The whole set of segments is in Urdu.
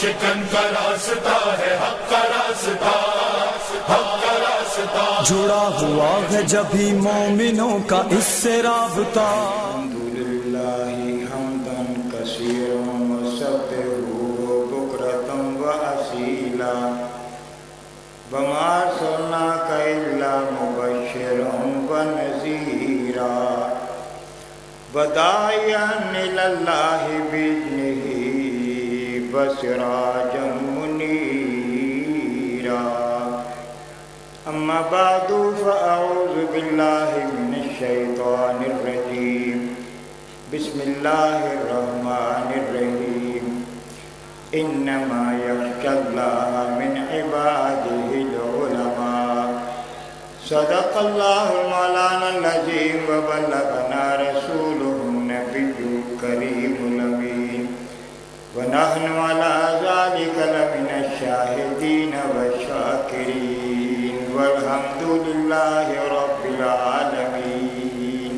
شکن کا راستہ ہے، حق کا راستہ، حق کا راستہ۔ جڑا ہوا ہے جبھی مومنوں کا اس سے رابطہ۔ الحمدللہ حمدا کثیرا وسبحہ بکرۃ واصیلا وما ارسلناک الا مبشرا ونذیرا وداعیا الی اللہ باذنہ وسراجا منیرا۔ اما بعد فاعوذ باللہ من الشیطان الرجیم، بسم اللہ الرحمن الرحیم۔ انما یخشی اللہ من عبادہ العلماء۔ صدق اللہ مولانا العظیم وبلغنا رسولہ النبی الکریم الامین، ونحن علی ذلک لمن الشاہدین والشاکرین، والحمد للہ رب العالمین۔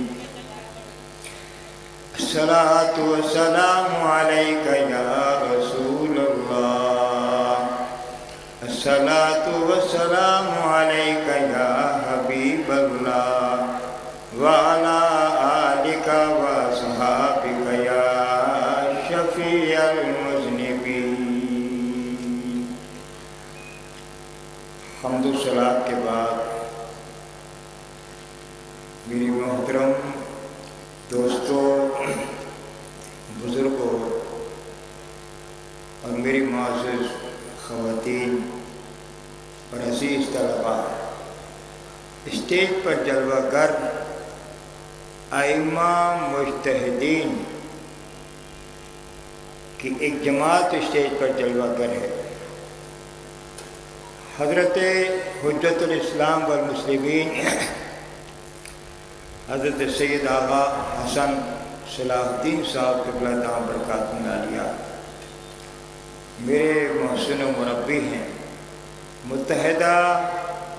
الصلاۃ والسلام علیک یا رسول اللہ، الصلاۃ والسلام علیک یا حبیب اللہ، وعلی آلک واصحابک یا شفیع المذنبین۔ حمد و صلوات کے بعد میری محترم دوستوں، بزرگوں اور میری معزز خواتین اور عزیز طلباء، اسٹیج پر جلوہ گر ائمہ مجتہدین کی ایک جماعت اسٹیج پر جلوہ گر ہے۔ حضرت حجت الاسلام والمسلمین حضرت سید آغا حسن صلاح الدین صاحب قبلہ دام برکاتہ عالیہ میرے محسن و مربی ہیں، متحدہ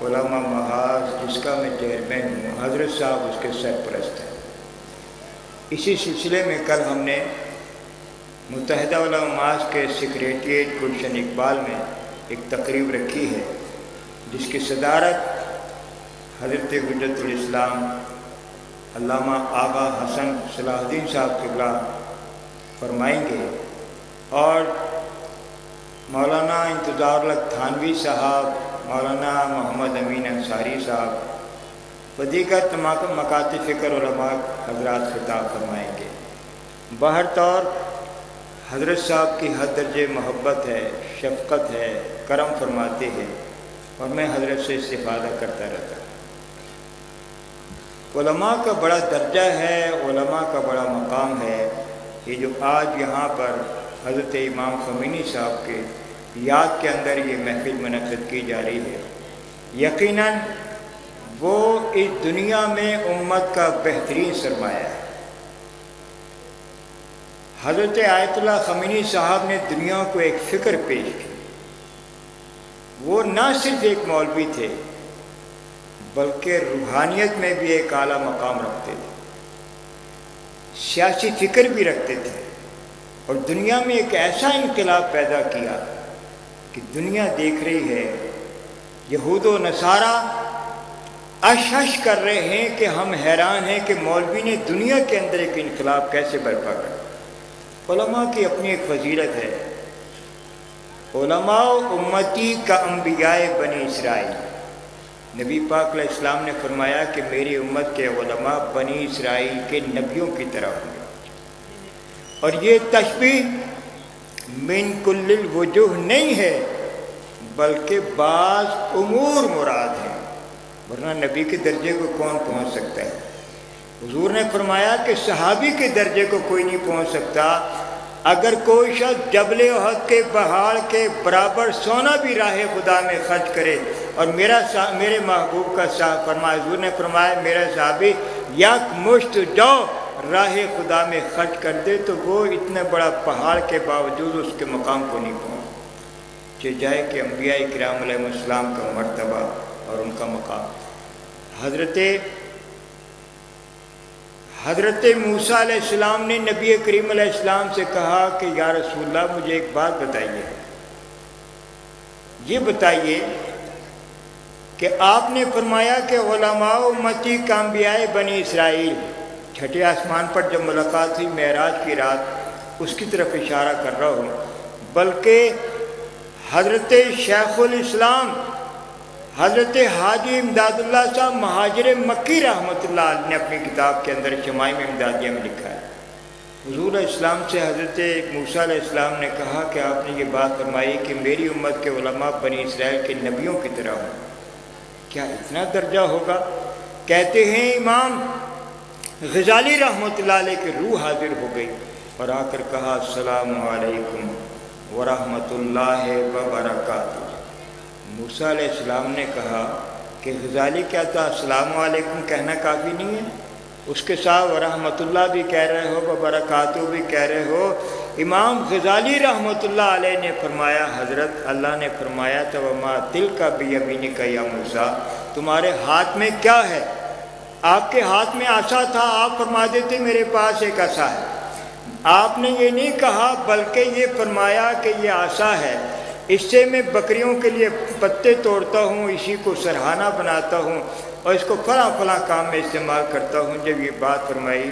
علماء محاذ جس کا میں چیئرمین ہوں، حضرت صاحب اس کے سرپرست ہیں۔ اسی سلسلے میں کل ہم نے متحدہ علماء محاذ کے سیکریٹریٹ گلشن اقبال میں ایک تقریب رکھی ہے، جس کی صدارت حضرت حجت الاسلام علامہ آغا حسن صلاح الدین صاحب قبلہ فرمائیں گے، اور مولانا انتظار الحق تھانوی صاحب، مولانا محمد امین انصاری صاحب و دیگر تمام مکاتب فکر علماء حضرات خطاب فرمائیں گے۔ باہر طور حضرت صاحب کی حد درجے محبت ہے، شفقت ہے، کرم فرماتے ہیں، اور میں حضرت سے استفادہ کرتا رہتا ہوں۔ علماء کا بڑا درجہ ہے، علماء کا بڑا مقام ہے۔ یہ جو آج یہاں پر حضرت امام خمینی صاحب کے یاد کے اندر یہ محفل منعقد کی جا رہی ہے، یقیناً وہ اس دنیا میں امت کا بہترین سرمایہ ہے۔ حضرت آیت اللہ خمینی صاحب نے دنیا کو ایک فکر پیش کی۔ وہ نہ صرف ایک مولوی تھے بلکہ روحانیت میں بھی ایک اعلیٰ مقام رکھتے تھے، سیاسی فکر بھی رکھتے تھے، اور دنیا میں ایک ایسا انقلاب پیدا کیا کہ دنیا دیکھ رہی ہے، یہود و نصارہ اشش کر رہے ہیں کہ ہم حیران ہیں کہ مولوی نے دنیا کے اندر ایک انقلاب کیسے برپا کر۔ علماء کی اپنی ایک فضیلت ہے، علماء امتی کا انبیاء بنی اسرائیل۔ نبی پاک علیہ السلام نے فرمایا کہ میری امت کے علماء بنی اسرائیل کے نبیوں کی طرح ہوں گے، اور یہ تشبیہ من کل الوجوہ نہیں ہے بلکہ بعض امور مراد ہیں، ورنہ نبی کے درجے کو کون پہنچ سکتا ہے؟ حضور نے فرمایا کہ صحابی کے درجے کو کوئی نہیں پہنچ سکتا۔ اگر کوئی شخص جبل احد کے پہاڑ کے برابر سونا بھی راہ خدا میں خرچ کرے، اور میرے محبوب کا فرمایا، حضور نے فرمایا میرا صحابی یک مشت جو راہ خدا میں خرچ کر دے تو وہ اتنے بڑا پہاڑ کے باوجود اس کے مقام کو نہیں پہنچ جائے کہ انبیاء کرام علیہ السلام کا مرتبہ اور ان کا مقام۔ حضرت موسیٰ علیہ السلام نے نبی کریم علیہ السلام سے کہا کہ یا رسول اللہ مجھے ایک بات بتائیے، یہ بتائیے کہ آپ نے فرمایا کہ علماء امتی کانبیاء بنی اسرائیل، چھٹے آسمان پر جب ملاقات ہوئی معراج کی رات، اس کی طرف اشارہ کر رہا ہوں، بلکہ حضرت شیخ الاسلام حضرت حاجی امداد اللہ صاحب مہاجر مکی رحمۃ اللہ علیہ نے اپنی کتاب کے اندر شمائم امدادیہ میں لکھا ہے، حضور اسلام سے حضرت موسیٰ علیہ السلام نے کہا کہ آپ نے یہ بات فرمائی کہ میری امت کے علماء بنی اسرائیل کے نبیوں کی طرح ہوں، کیا اتنا درجہ ہوگا؟ کہتے ہیں امام غزالی رحمۃ اللہ علیہ کی روح حاضر ہو گئی اور آ کر کہا السلام علیکم ورحمۃ اللہ وبرکاتہ۔ موسیٰ علیہ السلام نے کہا کہ غزالی کیا تھا السلام علیکم کہنا کافی نہیں ہے؟ اس کے ساتھ ورحمۃ اللہ بھی کہہ رہے ہو، وبرکاتہ بھی کہہ رہے ہو۔ امام غزالی رحمۃ اللہ علیہ نے فرمایا حضرت اللہ نے فرمایا تھا وما تلک بیمینک یا موسیٰ، تمہارے ہاتھ میں کیا ہے؟ آپ کے ہاتھ میں عصا تھا، آپ فرما دیتے میرے پاس ایک عصا ہے۔ آپ نے یہ نہیں کہا بلکہ یہ فرمایا کہ یہ عصا ہے، اس سے میں بکریوں کے لیے پتے توڑتا ہوں، اسی کو سرہانہ بناتا ہوں اور اس کو فلاں فلاں کام میں استعمال کرتا ہوں۔ جب یہ بات فرمائی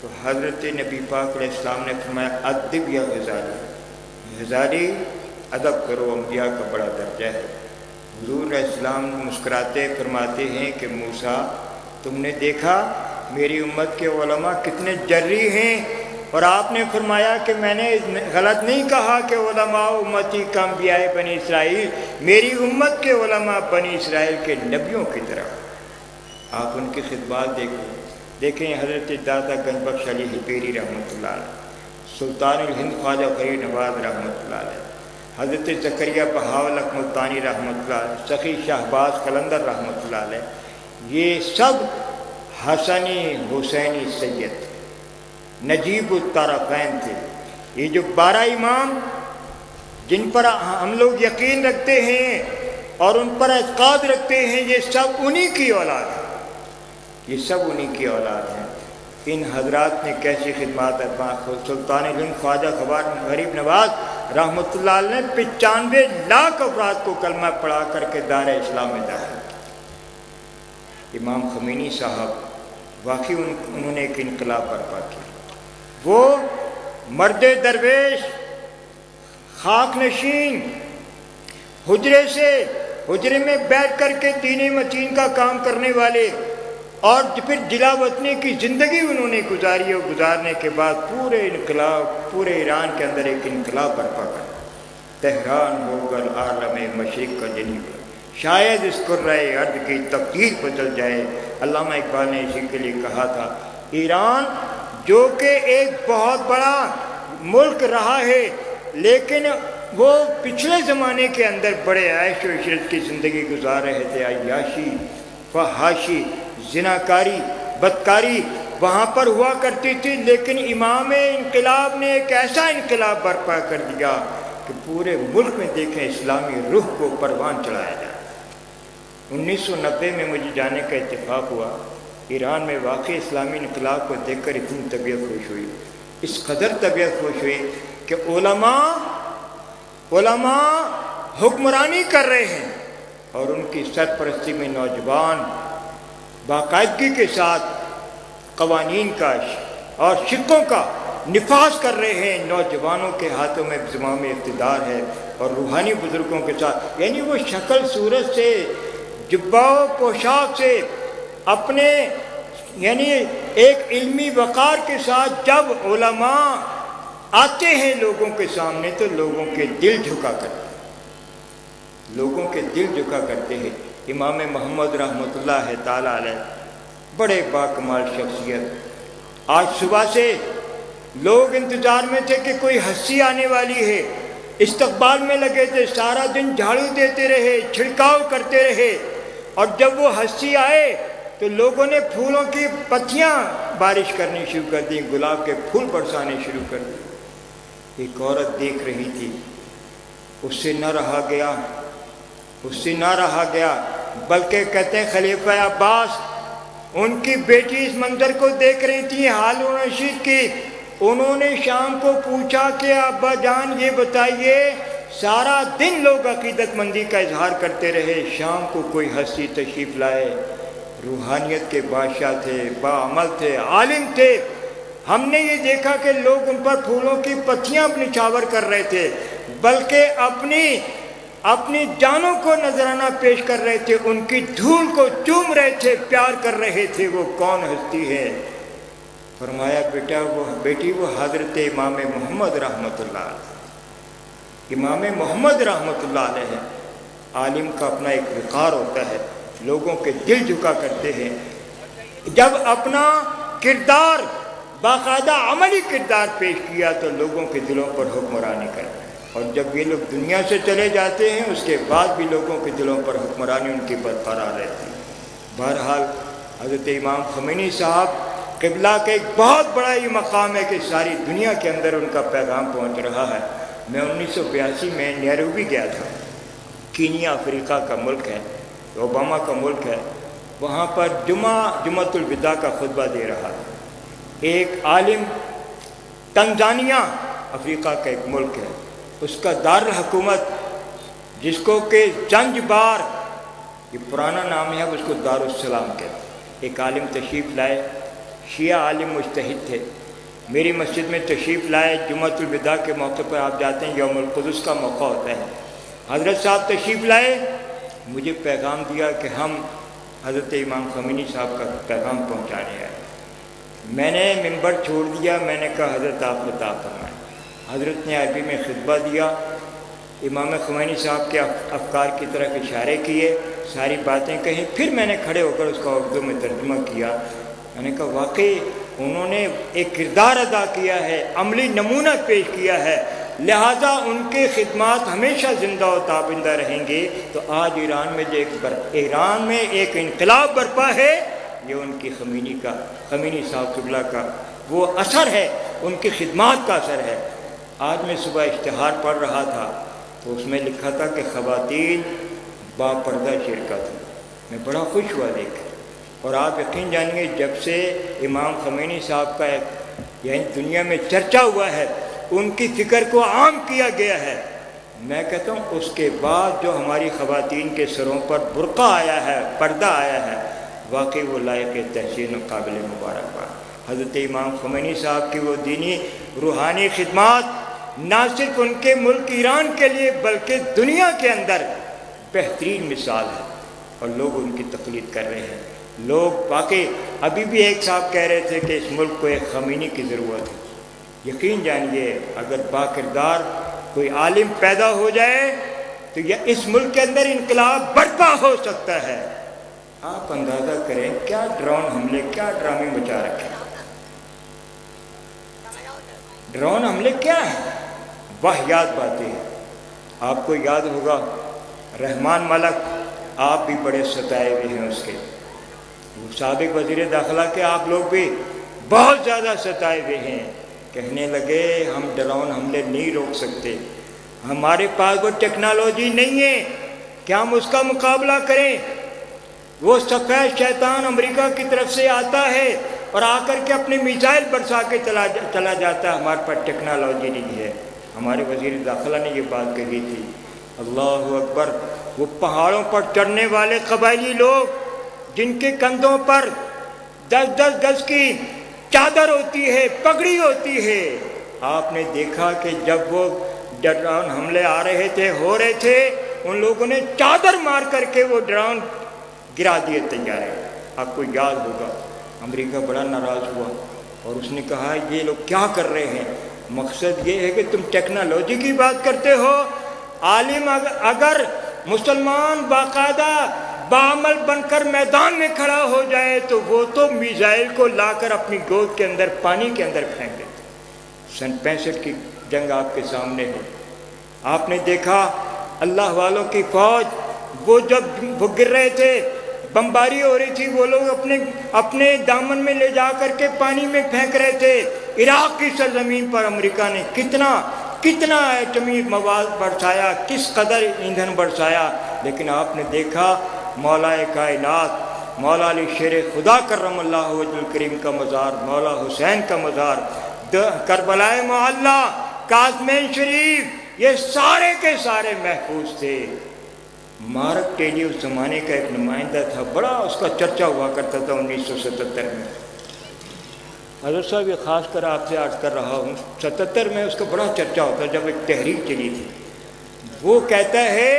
تو حضرت نبی پاک علیہ السلام نے فرمایا ادب یا غزالی، غزالی ادب کرو، انبیاء کا بڑا درجہ ہے۔ حضور علیہ السلام مسکراتے فرماتے ہیں کہ موسیٰ تم نے دیکھا میری امت کے علماء کتنے جری ہیں، اور آپ نے فرمایا کہ میں نے غلط نہیں کہا کہ علماء امتی کانبیاء بنی اسرائیل، میری امت کے علماء بنی اسرائیل کے نبیوں کی طرح۔ آپ ان کی خدمات دیکھیں حضرت داتا گنج بخش علی ہپیری رحمۃ اللہ علیہ، سلطان الہند خواجہ فرید نواز رحمۃ اللہ علیہ، حضرت زکریا بہاول ملتانی رحمۃ اللہ علیہ، سخی شہباز قلندر رحمۃ اللہ علیہ، یہ سب حسنی حسینی سید نجیب الطرفین تھے۔ یہ جو 12 امام جن پر ہم لوگ یقین رکھتے ہیں اور ان پر اعتقاد رکھتے ہیں، یہ سب انہی کی اولاد ہیں، یہ سب انہی کی اولاد ہیں۔ ان حضرات نے کیسی خدمات سلطان الہند خواجہ غریب نواز رحمۃ اللہ علیہ نے 95 لاکھ افراد کو کلمہ پڑھا کر کے دار اسلام میں داخل کیا۔ امام خمینی صاحب واقعی انہوں نے ایک انقلاب برپا کیا۔ وہ مرد درویش خاک نشین حجرے میں بیٹھ کر کے دین متین کا کام کرنے والے، اور پھر جلا وطنی کی زندگی انہوں نے گزاری، اور گزارنے کے بعد پورے پورے ایران کے اندر ایک انقلاب برپا کر تہران ہو کر عالم مشرق کا جنیب، شاید اس کرۂ ارض کی تقدیر بدل جائے۔ علامہ اقبال نے اسی کے لیے کہا تھا ایران جو کہ ایک بہت بڑا ملک رہا ہے، لیکن وہ پچھلے زمانے کے اندر بڑے عیش و عشرت کی زندگی گزار رہے تھے، عیاشی، فحاشی، زناکاری، بدکاری وہاں پر ہوا کرتی تھی، لیکن امام انقلاب نے ایک ایسا انقلاب برپا کر دیا کہ پورے ملک میں دیکھیں اسلامی روح کو پروان چڑھایا جائے۔ 1990 میں مجھے جانے کا اتفاق ہوا، ایران میں واقع اسلامی انقلاب کو دیکھ کر اتنی طبیعت خوش ہوئی، اس قدر طبیعت خوش ہوئی کہ علماء حکمرانی کر رہے ہیں اور ان کی سرپرستی میں نوجوان باقاعدگی کے ساتھ قوانین کا اور شقوں کا نفاذ کر رہے ہیں۔ نوجوانوں کے ہاتھوں میں زمام اقتدار ہے اور روحانی بزرگوں کے ساتھ، یعنی وہ شکل صورت سے، جبہ و پوشاک سے، اپنے یعنی ایک علمی وقار کے ساتھ جب علماء آتے ہیں لوگوں کے سامنے تو لوگوں کے دل جھکا کرتے ہیں۔ امام محمد رحمۃ اللہ تعالیٰ علیہ بڑے باکمال شخصیت، آج صبح سے لوگ انتظار میں تھے کہ کوئی ہستی آنے والی ہے، استقبال میں لگے تھے، سارا دن جھاڑو دیتے رہے، چھڑکاؤ کرتے رہے، اور جب وہ ہستی آئے تو لوگوں نے پھولوں کی پتیاں بارش کرنی شروع کر دی، گلاب کے پھول برسانے شروع کر دی۔ ایک عورت دیکھ رہی تھی، اس سے نہ رہا گیا، بلکہ کہتے ہیں خلیفہ عباس ان کی بیٹی اس منظر کو دیکھ رہی تھی، ہارون رشید کی۔ انہوں نے شام کو پوچھا کہ ابا جان یہ بتائیے سارا دن لوگ عقیدت مندی کا اظہار کرتے رہے، شام کو کوئی ہستی تشریف لائے، روحانیت کے بادشاہ تھے، باعمل تھے، عالم تھے، ہم نے یہ دیکھا کہ لوگ ان پر پھولوں کی پتیاں نچھاور کر رہے تھے، بلکہ اپنی جانوں کو نذرانہ پیش کر رہے تھے، ان کی دھول کو چوم رہے تھے، پیار کر رہے تھے۔ وہ کون ہستی ہے؟ فرمایا بیٹی وہ حضرت امام محمد رحمۃ اللہ علیہ، امام محمد رحمۃ اللہ علیہ ہے۔ عالم کا اپنا ایک وقار ہوتا ہے، لوگوں کے دل جھکا کرتے ہیں۔ جب اپنا کردار باقاعدہ عملی کردار پیش کیا تو لوگوں کے دلوں پر حکمرانی کرتے ہیں، اور جب یہ لوگ دنیا سے چلے جاتے ہیں اس کے بعد بھی لوگوں کے دلوں پر حکمرانی ان کی برقرار رہتی ہے۔ بہرحال حضرت امام خمینی صاحب قبلہ کا ایک بہت بڑا یہ مقام ہے کہ ساری دنیا کے اندر ان کا پیغام پہنچ رہا ہے۔ میں 1982 میں نیروبی گیا تھا، کینیا افریقہ کا ملک ہے، اوباما کا ملک ہے، وہاں پر جمعۃ الوداع کا خطبہ دے رہا تھا۔ ایک عالم، تنزانیہ افریقہ کا ایک ملک ہے، اس کا دارالحکومت جس کو کہ زنجبار، یہ پرانا نام ہے، اس کو دارالسلام کہتے ہیں۔ ایک عالم تشریف لائے، شیعہ عالم مجتہد تھے، میری مسجد میں تشریف لائے۔ جمعۃ الوداع کے موقع پر آپ جاتے ہیں، یوم القدس کا موقع ہوتا ہے، حضرت صاحب تشریف لائے، مجھے پیغام دیا کہ ہم حضرت امام خمینی صاحب کا پیغام پہنچانے آئے۔ میں نے منبر چھوڑ دیا، میں نے کہا حضرت آپ خطاب فرمائیں۔ حضرت نے عربی میں خطبہ دیا، امام خمینی صاحب کے افکار کی طرف اشارے کیے، ساری باتیں کہیں، پھر میں نے کھڑے ہو کر اس کا اردو میں ترجمہ کیا۔ میں نے کہا واقعی انہوں نے ایک کردار ادا کیا ہے، عملی نمونہ پیش کیا ہے، لہذا ان کے خدمات ہمیشہ زندہ و تابندہ رہیں گے۔ تو آج ایران میں ایک انقلاب برپا ہے، یہ ان کی خمینی صاحب قبلہ کا وہ اثر ہے، ان کی خدمات کا اثر ہے۔ آج میں صبح اشتہار پڑھ رہا تھا تو اس میں لکھا تھا کہ خواتین با پردہ شرکت، میں بڑا خوش ہوا دیکھ کر۔ اور آپ یقین جانیے جب سے امام خمینی صاحب کا یعنی دنیا میں چرچا ہوا ہے، ان کی فکر کو عام کیا گیا ہے، میں کہتا ہوں اس کے بعد جو ہماری خواتین کے سروں پر برقع آیا ہے، پردہ آیا ہے، واقعی وہ لائق تحسین و قابل مبارکباد۔ حضرت امام خمینی صاحب کی وہ دینی روحانی خدمات نہ صرف ان کے ملک ایران کے لیے بلکہ دنیا کے اندر بہترین مثال ہے، اور لوگ ان کی تقلید کر رہے ہیں۔ لوگ واقعی ابھی بھی ایک صاحب کہہ رہے تھے کہ اس ملک کو ایک خمینی کی ضرورت ہے۔ یقین جانیے اگر باکردار کوئی عالم پیدا ہو جائے تو یہ اس ملک کے اندر انقلاب برپا ہو سکتا ہے۔ آپ اندازہ کریں کیا ڈرون حملے، کیا ڈرامے مچا رکھے ہیں۔ ڈرون حملے کیا ہیں؟ واہیات باتیں ہیں۔ آپ کو یاد ہوگا رحمان ملک، آپ بھی بڑے ستائے ہوئے ہیں اس کے، سابق وزیر داخلہ کے آپ لوگ بھی بہت زیادہ ستائے ہوئے ہیں۔ کہنے لگے ہم ڈرون حملے نہیں روک سکتے، ہمارے پاس وہ ٹیکنالوجی نہیں ہے کہ ہم اس کا مقابلہ کریں۔ وہ سفید شیطان امریکہ کی طرف سے آتا ہے اور آ کر کے اپنے میزائل برسا کے چلا جاتا ہے، ہمارے پاس ٹیکنالوجی نہیں ہے۔ ہمارے وزیر داخلہ نے یہ بات کہی تھی۔ اللہ اکبر، وہ پہاڑوں پر چڑھنے والے قبائلی لوگ جن کے کندھوں پر 10-10 گز کی چادر ہوتی ہے، پگڑی ہوتی ہے، آپ نے دیکھا کہ جب وہ ڈرون حملے آ رہے تھے، ہو رہے تھے، ان لوگوں نے چادر مار کر کے وہ ڈرون گرا دیے طیارے۔ آپ کو یاد ہوگا امریکہ بڑا ناراض ہوا اور اس نے کہا یہ لوگ کیا کر رہے ہیں؟ مقصد یہ ہے کہ تم ٹیکنالوجی کی بات کرتے ہو۔ عالم اگر مسلمان باقاعدہ بعمل بن کر میدان میں کھڑا ہو جائے تو وہ تو میزائل کو لا کر اپنی گود کے اندر پانی کے اندر پھینک دیتے۔ سن 65 کی جنگ آپ کے سامنے ہے، آپ نے دیکھا اللہ والوں کی فوج، وہ جب وہ گر رہے تھے، بمباری ہو رہی تھی، وہ لوگ اپنے دامن میں لے جا کر کے پانی میں پھینک رہے تھے۔ عراق کی سرزمین پر امریکہ نے کتنا ایٹمی مواد برسایا، کس قدر ایندھن برسایا، لیکن آپ نے دیکھا مولا کائنات، مولا علی شیر خدا کرم اللہ وجہ الکریم کا مزار، مولا حسین کا مزار، کربلائے معلیٰ، کاظمین شریف، یہ سارے کے سارے محفوظ تھے۔ مارک ٹیلی اس زمانے کا ایک نمائندہ تھا، بڑا اس کا چرچا ہوا کرتا تھا 1977 میں۔ حضرت صاحب یہ خاص کر آپ سے عرض کر رہا ہوں، 77 میں اس کا بڑا چرچا ہوتا جب ایک تحریک چلی تھی۔ وہ کہتا ہے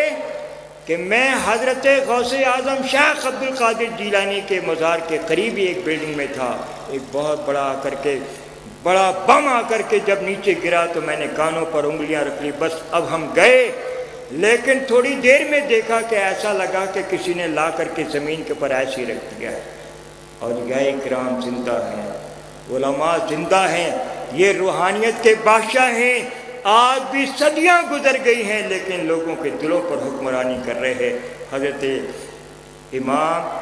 کہ میں حضرت غوث اعظم شیخ عبد القادر جیلانی کے مزار کے قریب ہی ایک بلڈنگ میں تھا، ایک بہت بڑا بم آ کر کے جب نیچے گرا تو میں نے کانوں پر انگلیاں رکھ لی، بس اب ہم گئے۔ لیکن تھوڑی دیر میں دیکھا کہ ایسا لگا کہ کسی نے لا کر کے زمین کے اوپر ایسے ہی رکھ دیا ہے۔ اولیاء کرام زندہ ہیں، علماء زندہ ہیں، یہ روحانیت کے بادشاہ ہیں، آج بھی صدیاں گزر گئی ہیں لیکن لوگوں کے دلوں پر حکمرانی کر رہے ہیں۔ حضرت امام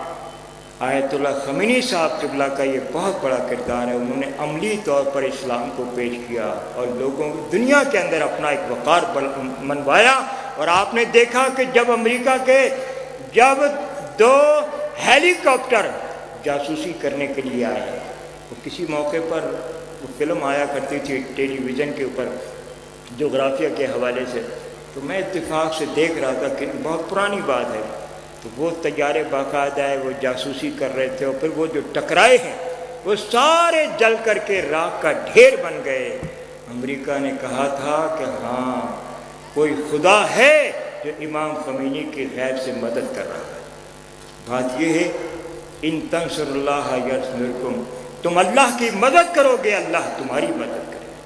آیت اللہ خمینی صاحب قبلہ کا یہ بہت بڑا کردار ہے، انہوں نے عملی طور پر اسلام کو پیش کیا اور لوگوں دنیا کے اندر اپنا ایک وقار منوایا۔ اور آپ نے دیکھا کہ جب امریکہ کے جب 2 ہیلی کاپٹر جاسوسی کرنے کے لیے آئے، وہ کسی موقع پر وہ فلم آیا کرتی تھی ٹیلی ویژن کے اوپر جغرافیہ کے حوالے سے، تو میں اتفاق سے دیکھ رہا تھا کہ بہت پرانی بات ہے، تو وہ طیارے باقاعدہ ہے وہ جاسوسی کر رہے تھے، اور پھر وہ جو ٹکرائے ہیں وہ سارے جل کر کے راکھ کا ڈھیر بن گئے۔ امریکہ نے کہا تھا کہ ہاں کوئی خدا ہے جو امام خمینی کی غیب سے مدد کر رہا ہے۔ بات یہ ہے ان تنصر اللہ ینصرکم، تم اللہ کی مدد کرو گے اللہ تمہاری مدد کرے گا،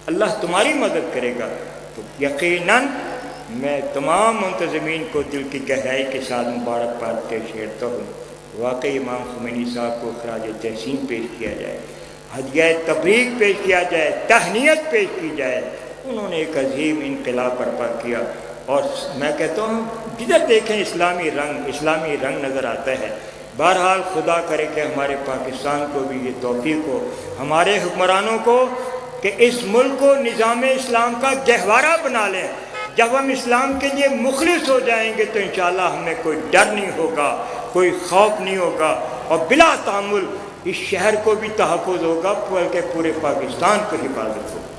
اللہ تمہاری مدد کرے گا۔ تو یقیناً میں تمام منتظمین کو دل کی گہرائی کے ساتھ مبارکباد پیش کرتا ہوں۔ واقعی امام خمینی صاحب کو خراج تحسین پیش کیا جائے، ہدیہ تبریک پیش کیا جائے، تہنیت پیش کی جائے۔ انہوں نے ایک عظیم انقلاب برپا کیا، اور میں کہتا ہوں جدھر دیکھیں اسلامی رنگ نظر آتا ہے۔ بہرحال خدا کرے کہ ہمارے پاکستان کو بھی یہ توفیق ہو، ہمارے حکمرانوں کو، کہ اس ملک کو نظام اسلام کا گہوارہ بنا لیں۔ جب ہم اسلام کے لیے مخلص ہو جائیں گے تو انشاءاللہ ہمیں کوئی ڈر نہیں ہوگا، کوئی خوف نہیں ہوگا، اور بلا تعامل اس شہر کو بھی تحفظ ہوگا بلکہ پورے پاکستان کو حفاظت ہوگی۔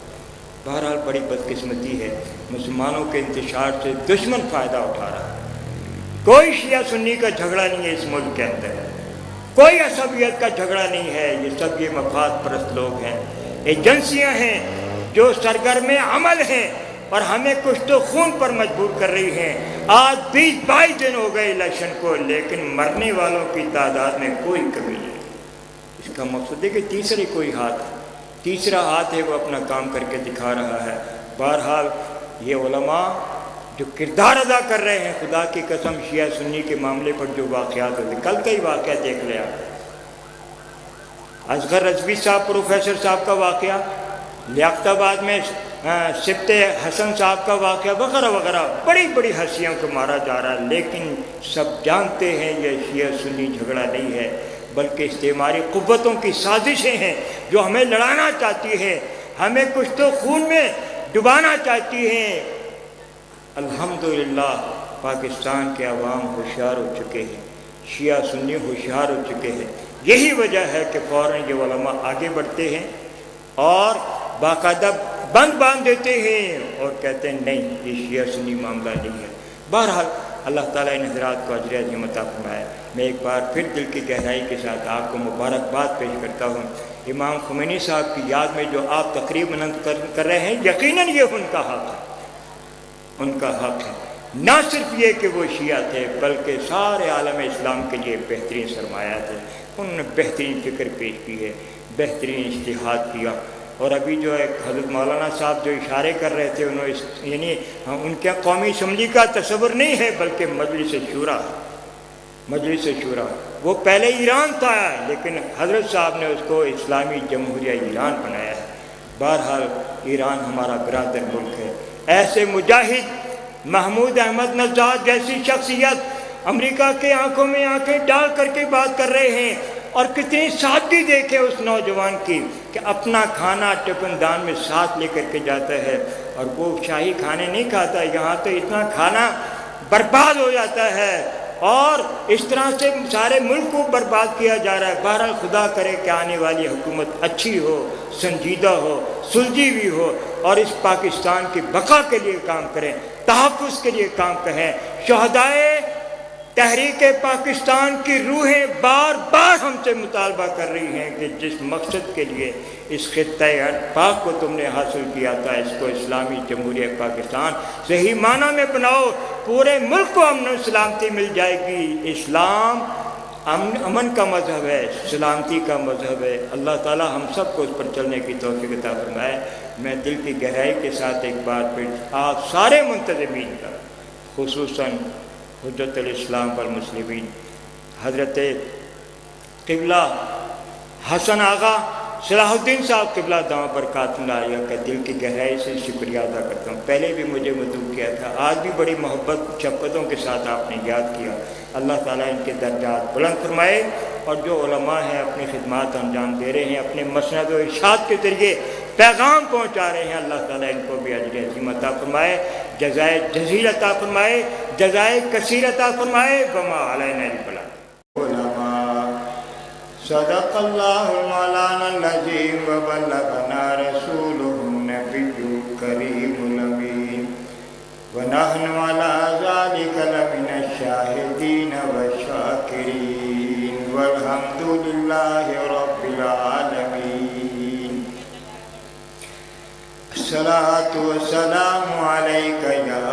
بہرحال بڑی بدقسمتی ہے، مسلمانوں کے انتشار سے دشمن فائدہ اٹھا رہا ہے۔ کوئی شیعہ سنی کا جھگڑا نہیں ہے اس ملک کے اندر، کوئی عصبیت کا جھگڑا نہیں ہے، یہ سب یہ مفاد پرست لوگ ہیں، ایجنسیاں ہیں جو سرگرم عمل ہیں اور ہمیں کچھ تو خون پر مجبور کر رہی ہیں۔ آج 20-22 دن ہو گئے الیکشن کو، لیکن مرنے والوں کی تعداد میں کوئی کمی نہیں۔ اس کا مقصد ہے کہ تیسرا ہاتھ ہے وہ اپنا کام کر کے دکھا رہا ہے۔ بہرحال یہ علماء جو کردار ادا کر رہے ہیں، خدا کی قسم شیعہ سنی کے معاملے پر جو واقعات ہوتے، کل کا ہی واقعہ دیکھ لیا، اصغر رضوی صاحب پروفیسر صاحب کا واقعہ، لیاقت آباد میں سبت حسن صاحب کا واقعہ وغیرہ وغیرہ، بڑی بڑی ہستیوں کو مارا جا رہا ہے۔ لیکن سب جانتے ہیں یہ شیعہ سنی جھگڑا نہیں ہے، بلکہ استعماری قوتوں کی سازشیں ہیں جو ہمیں لڑانا چاہتی ہیں، ہمیں کچھ تو خون میں ڈبانا چاہتی ہیں۔ الحمدللہ پاکستان کے عوام ہوشیار ہو چکے ہیں، شیعہ سنی ہوشیار ہو چکے ہیں۔ یہی وجہ ہے کہ فوراً یہ علماء آگے بڑھتے ہیں اور باقاعدہ بند باندھ دیتے ہیں اور کہتے ہیں نہیں یہ شیعہ سنی معاملہ نہیں ہے۔ بہرحال اللہ تعالیٰ ان حضرات کو اجر عظیم عطا فرمائے۔ میں ایک بار پھر دل کی گہرائی کے ساتھ آپ کو مبارکباد پیش کرتا ہوں۔ امام خمینی صاحب کی یاد میں جو آپ تقریب منعقد کر رہے ہیں، یقیناً یہ ان کا حق ہے، ان کا حق ہے۔ نہ صرف یہ کہ وہ شیعہ تھے بلکہ سارے عالم اسلام کے لیے بہترین سرمایہ تھے، انہوں نے بہترین فکر پیش کی ہے، بہترین اجتہاد کیا۔ اور ابھی جو ہے حضرت مولانا صاحب جو اشارے کر رہے تھے، انہوں یعنی ان کے قومی اسمبلی کا تصور نہیں ہے بلکہ مجلس شورا، مجلس شورا۔ وہ پہلے ایران تھا لیکن حضرت صاحب نے اس کو اسلامی جمہوریہ ایران بنایا ہے۔ بہرحال ایران ہمارا برادر ملک ہے۔ ایسے مجاہد محمود احمد نژاد جیسی شخصیت امریکہ کے آنکھوں میں آنکھیں ڈال کر کے بات کر رہے ہیں، اور کتنی سادگی دیکھے اس نوجوان کی کہ اپنا کھانا ٹفن دان میں ساتھ لے کر کے جاتا ہے، اور وہ شاہی کھانے نہیں کھاتا، یہاں تو اتنا کھانا برباد ہو جاتا ہے اور اس طرح سے سارے ملک کو برباد کیا جا رہا ہے۔ بہرحال خدا کرے کہ آنے والی حکومت اچھی ہو، سنجیدہ ہو، سلجھی ہوئی ہو، اور اس پاکستان کی بقا کے لیے کام کریں، تحفظ کے لیے کام کریں۔ شہدائے تحریک پاکستان کی روحیں بار بار ہم سے مطالبہ کر رہی ہیں کہ جس مقصد کے لیے اس خطۂ پاک کو تم نے حاصل کیا تھا، اس کو اسلامی جمہوریہ پاکستان صحیح معنی میں بناؤ، پورے ملک کو امن و سلامتی مل جائے گی۔ اسلام امن کا مذہب ہے، سلامتی کا مذہب ہے۔ اللہ تعالی ہم سب کو اس پر چلنے کی توفیق عطا فرمائے۔ میں دل کی گہرائی کے ساتھ ایک بار پھر آپ سارے منتظمین کا، خصوصاً حجت الاسلام والمسلمین حضرت قبلہ حسن آغا صلاح الدین صاحب قبلہ دامہ برکاتہ اللہ علیہ کا دل کی گہرائی سے شکریہ ادا کرتا ہوں۔ پہلے بھی مجھے مدعو کیا تھا، آج بھی بڑی محبت شفقتوں کے ساتھ آپ نے یاد کیا۔ اللہ تعالیٰ ان کے درجات بلند فرمائے، اور جو علماء ہیں اپنی خدمات انجام دے رہے ہیں، اپنے مسند و ارشاد کے ذریعے پیغام پہنچا رہے ہیں، اللہ تعالیٰ ان کو بھی اجر عظیم عطا فرمائے، جزائے جزیل عطا فرمائے، جزائے کثیر عطا فرمائے۔ وما علینا البلاغ۔ صدق اللہ مولانا العظیم وبلغنا رسولہ النبی الکریم الامین ونحن علی ذلک لمن الشاہدین والشاکرین والحمد للہ رب العالمین۔ الصلاۃ والسلام علیک یا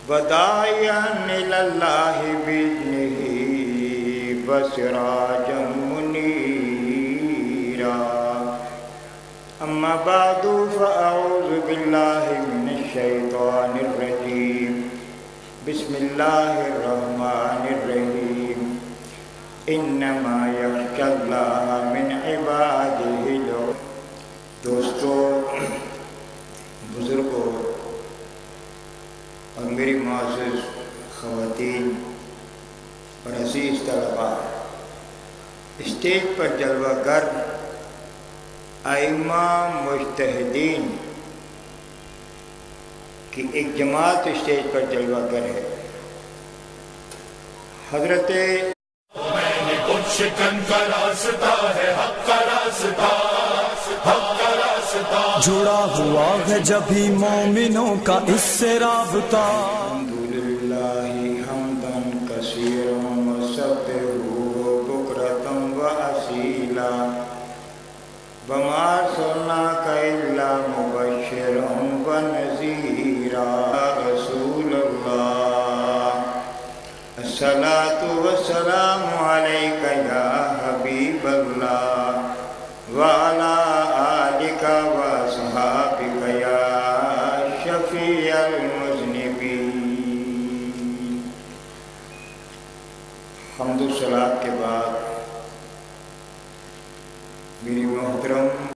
وداعیا الی اللہ بإذنہ وسراجا منیرا، اما بعد فاعوذ باللہ من الشیطان الرجیم، بسم اللہ الرحمن الرحیم، انما یخشی اللہ من عبادہ العلماء۔ دوستو، بزرگوں اور میری معزز خواتین اور عزیز طلباء، اسٹیج پر جلوہ گر ائمہ مجتہدین کی ایک جماعت اسٹیج پر جلوہ گر ہے۔ حضرت میں نے کچھ شکن کا راستہ ہے، حق کا راستہ، حق کا راستہ، جڑا ہوا ہے جبھی مومنوں کا اس سے رابطہ۔ الحمدللہ حمداً کثیراً وسبحوہ بکرۃ وأصیلا، وما ارسلناک الا مبشرا ونذیرا۔ رسول اللہ، الصلاۃ والسلام علیک یا حبیب اللہ وعلی آلک واصحابک یا شفیع المذنبین۔ حمد و صلات کے بعد میری محترم